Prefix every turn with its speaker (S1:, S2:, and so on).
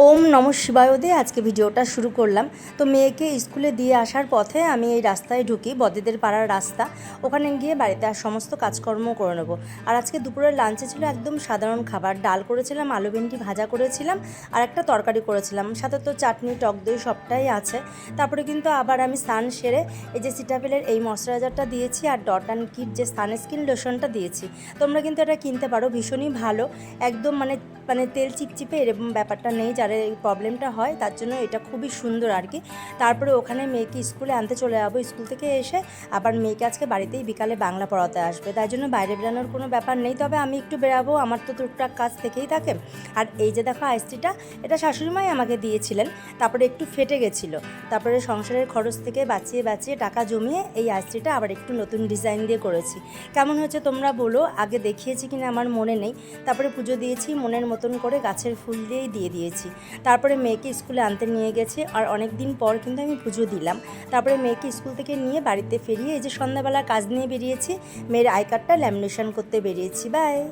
S1: ওম নম শিবায় দিয়ে আজকে ভিডিওটা শুরু করলাম। তো মেয়েকে স্কুলে দিয়ে আসার পথে আমি এই রাস্তায় ঢুকি, বদেদের পাড়ার রাস্তা। ওখানে গিয়ে বাড়িতে আর সমস্ত কাজকর্ম করে নেবো। আর আজকে দুপুরের লাঞ্চে ছিল একদম সাধারণ খাবার, ডাল করেছিলাম, আলু ভেন্ডি ভাজা করেছিলাম, আর একটা তরকারি করেছিলাম, সাথে তো চাটনি টক দই সবটাই আছে। তারপরে কিন্তু আবার আমি স্নান সেরে এই যে সিটাফিলের এই ময়শ্চারাইজারটা দিয়েছি আর ডট অ্যান্ড কিট যে সানস্ক্রিন লোশনটা দিয়েছি। তোমরা কিন্তু এটা কিনতে পারো, ভীষণই ভালো, একদম মানে তেল চিপচিপে এরকম ব্যাপারটা নেই, যার এই প্রবলেমটা হয় তার জন্য এটা খুবই সুন্দর আর কি। তারপরে ওখানে মেয়েকে স্কুলে আনতে চলে যাবো, স্কুল থেকে এসে আবার মেয়েকে আজকে বাড়িতেই বিকালে বাংলা পড়াতে আসবে, তাই জন্য বাইরে বেরানোর কোনো ব্যাপার নেই। তবে আমি একটু বেরাবো, আমার তো টুকটাক কাজ থেকেই থাকে। আর এই যে দেখো আইসটিটা, এটা শাশুড়িমাই আমাকে দিয়েছিলেন, তারপরে একটু ফেটে গেছিলো, তারপরে সংসারের খরচ থেকে বাঁচিয়ে বাঁচিয়ে টাকা জমিয়ে এই আইসটিটা আবার একটু নতুন ডিজাইন দিয়ে করেছি। কেমন হয়েছে তোমরা বলো, আগে দেখিয়েছি কিনা আমার মনে নেই। তারপরে পুজো দিয়েছি মনের মতন করে, গাছের ফুল দিয়েই দিয়ে দিয়েছি। তারপরে মেয়েকে স্কুলে আনতে নিয়ে গেছে, আর অনেক দিন পর কিন্তু আমি পুজো দিলাম। তারপরে মেয়েকে স্কুল থেকে নিয়ে বাড়িতে ফিরিয়ে এই যে সন্ধ্যাবেলা কাজ নিয়ে বেরিয়েছি, মেয়ের আই কার্ডটা ল্যামিনেশন করতে বেরিয়েছি। বাই।